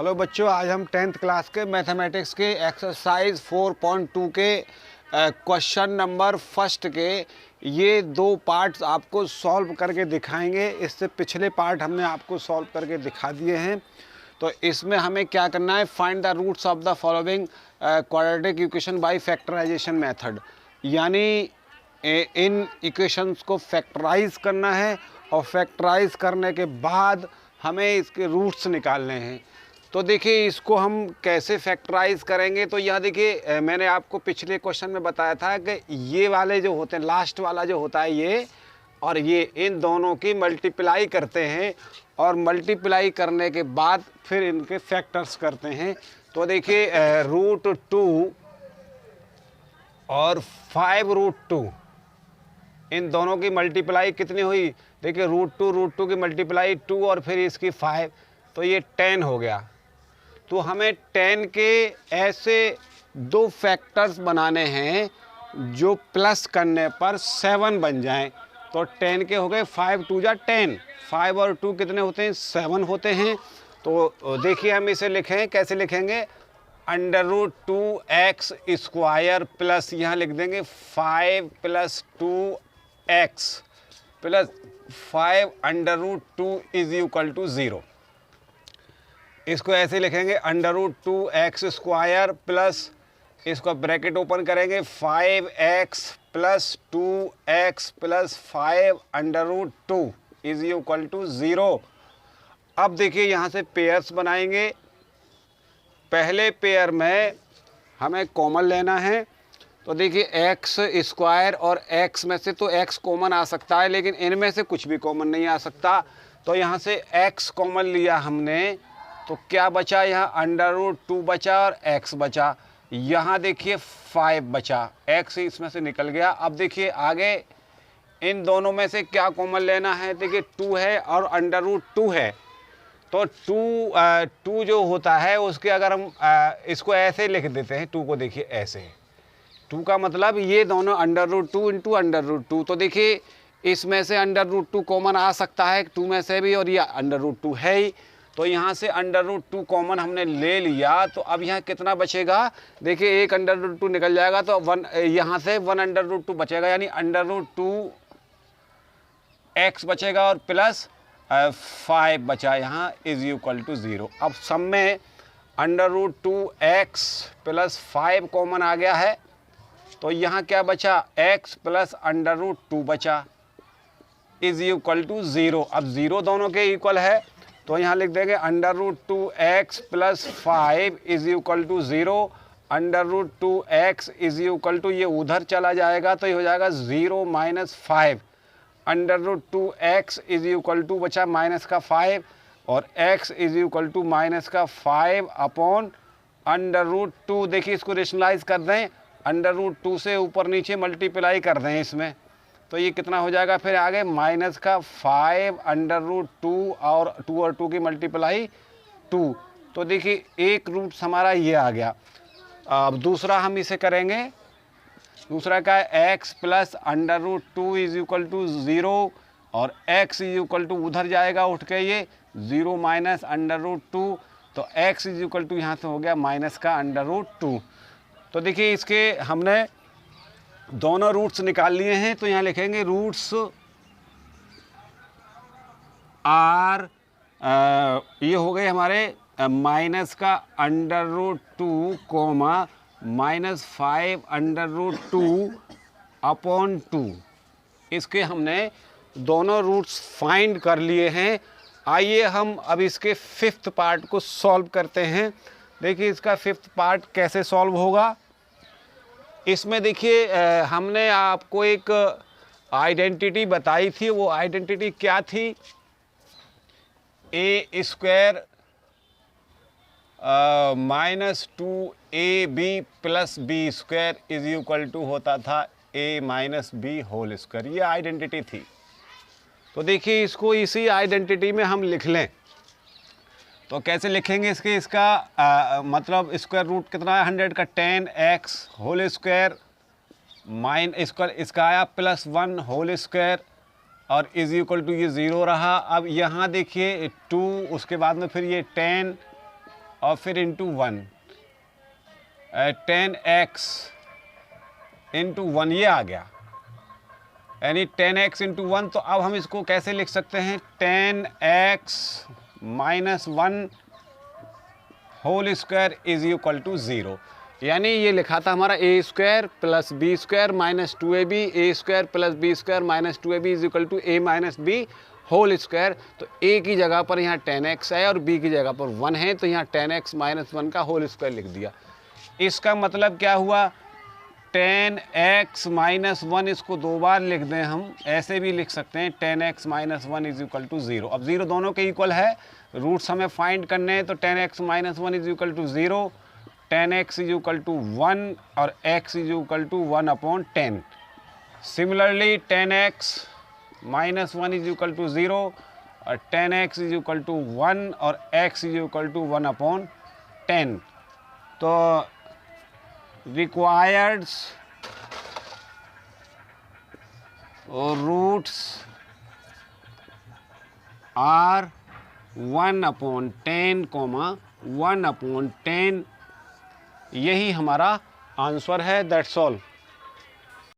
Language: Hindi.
हेलो बच्चों, आज हम 10th क्लास के मैथमेटिक्स के एक्सरसाइज 4.2 के क्वेश्चन नंबर फर्स्ट के ये दो पार्ट्स आपको सॉल्व करके दिखाएंगे। इससे पिछले पार्ट हमने आपको सॉल्व करके दिखा दिए हैं। तो इसमें हमें क्या करना है, find the roots of the following quadratic equation by factorisation method, यानी इन इक्वेशंस को फैक्टराइज करना है और फैक्टराइज करने के बाद हमें इसके रूट्स निकालने हैं। तो देखिए इसको हम कैसे फैक्टराइज करेंगे। तो यह देखिए मैंने आपको पिछले क्वेश्चन में बताया था कि ये वाले जो होते हैं, लास्ट वाला जो होता है ये और ये, इन दोनों की मल्टीप्लाई करते हैं और मल्टीप्लाई करने के बाद फिर इनके फैक्टर्स करते हैं। तो देखिए √2 और 5√2, इन दोनों की मल्टीप्लाई कितनी हुई, देखिए √2 की मल्टीप्लाई 2 और फिर इसकी 5, तो ये 10 हो गया। तो हमें 10 के ऐसे दो फैक्टर्स बनाने हैं जो प्लस करने पर 7 बन जाएं। तो 10 के हो गए 5 2 जा 10, 5 और 2 कितने होते हैं, 7 होते हैं। तो देखिए हम इसे लिखें, कैसे लिखेंगे, √2x स्क्वायर प्लस यहाँ लिख देंगे 5 + 2x प्लस 5 √2 = 0। इसको ऐसे लिखेंगे √2x स्क्वायर प्लस, इसको ब्रैकेट ओपन करेंगे, 5x + 2x प्लस 5 √2 = 0। अब देखिए यहाँ से पेयर्स बनाएंगे। पहले पेयर में हमें कॉमन लेना है। तो देखिए x स्क्वायर और x में से तो x कॉमन आ सकता है, लेकिन इनमें से कुछ भी कॉमन नहीं आ सकता। तो यहाँ से x कॉमन लिया हमने, तो क्या बचा, यहाँ √2 बचा और x बचा। यहाँ देखिए 5 बचा, x इसमें से निकल गया। अब देखिए आगे इन दोनों में से क्या कॉमन लेना है, देखिए 2 है और √2 है। तो 2 जो होता है उसके अगर हम इसको ऐसे लिख देते हैं, 2 को देखिए ऐसे, 2 का मतलब ये दोनों √2 × √2। तो देखिए इसमें से √2 कॉमन आ सकता है 2 में से भी, और ये √2 है ही। तो यहाँ से √2 कॉमन हमने ले लिया। तो अब यहाँ कितना बचेगा, देखिए एक √2 निकल जाएगा तो यहाँ से 1 √2 बचेगा, यानी √2x बचेगा और प्लस 5 बचा यहाँ = 0। अब सब में √2x प्लस 5 कॉमन आ गया है। तो यहाँ क्या बचा, x प्लस √2 बचा = 0। अब 0 दोनों के इक्वल है, तो यहाँ लिख देंगे √2x प्लस 5 = 0। √2x ये उधर चला जाएगा तो ये हो जाएगा 0 - 5। √2x बचा माइनस का 5 और x -5 अपॉन √2। देखिए इसको रेशनलाइज कर दें, √2 से ऊपर नीचे मल्टीप्लाई कर दें इसमें, तो ये कितना हो जाएगा, फिर आगे -5 √2 और 2 और 2 की मल्टीप्लाई 2। तो देखिए एक रूट हमारा ये आ गया। अब दूसरा हम इसे करेंगे, दूसरा का x प्लस √2 = 0 और x उधर जाएगा उठ के, ये 0 - √2। तो x यहाँ से हो गया माइनस का √2। तो देखिए इसके हमने दोनों रूट्स निकाल लिए हैं। तो यहाँ लिखेंगे रूट्स आर, ये हो गए हमारे माइनस का √2 कोमा -5 √2 अपॉन 2। इसके हमने दोनों रूट्स फाइंड कर लिए हैं। आइए हम अब इसके 5th पार्ट को सॉल्व करते हैं। देखिए इसका 5th पार्ट कैसे सॉल्व होगा। इसमें देखिए हमने आपको एक आइडेंटिटी बताई थी। वो आइडेंटिटी क्या थी, a² -2ab + b² = होता था a - b होल स्क्वायर। ये आइडेंटिटी थी। तो देखिए इसको इसी आइडेंटिटी में हम लिख लें। तो कैसे लिखेंगे इसका मतलब स्क्वायर रूट कितना है, 100 का 10x होल स्क्वायर इसका आया +1 होल स्क्वायर और = ये 0 रहा। अब यहाँ देखिए 2, उसके बाद में फिर ये 10 और फिर इंटू 1, 10x इंटू 1 ये आ गया, यानी 10x इंटू 1। तो अब हम इसको कैसे लिख सकते हैं, 10x minus 1 whole square is equal to 0। यानी ये लिखा था हमारा A square plus B square minus 2ab, A square plus B square minus 2ab is equal to A minus B whole square. तो ए की जगह पर यहाँ 10x है और बी की जगह पर 1 है, तो यहाँ 10x माइनस 1 का होल स्क्वायर लिख दिया। इसका मतलब क्या हुआ, 10x माइनस 1, इसको 2 बार लिख दें हम, ऐसे भी लिख सकते हैं 10x minus 1 is equal to 0। अब 0 दोनों के इक्वल है, रूट्स हमें फाइंड करने हैं, तो 10x minus 1 is equal to 0, 10x is equal to 1 और x is equal to 1/10। Similarly 10x minus 1 is equal to 0 और 10x इज इक्वल टू 1 और x इज इक्वल टू 1/10। तो required roots are 1/10, 1/10। यही हमारा आंसर है, दैट्स ऑल।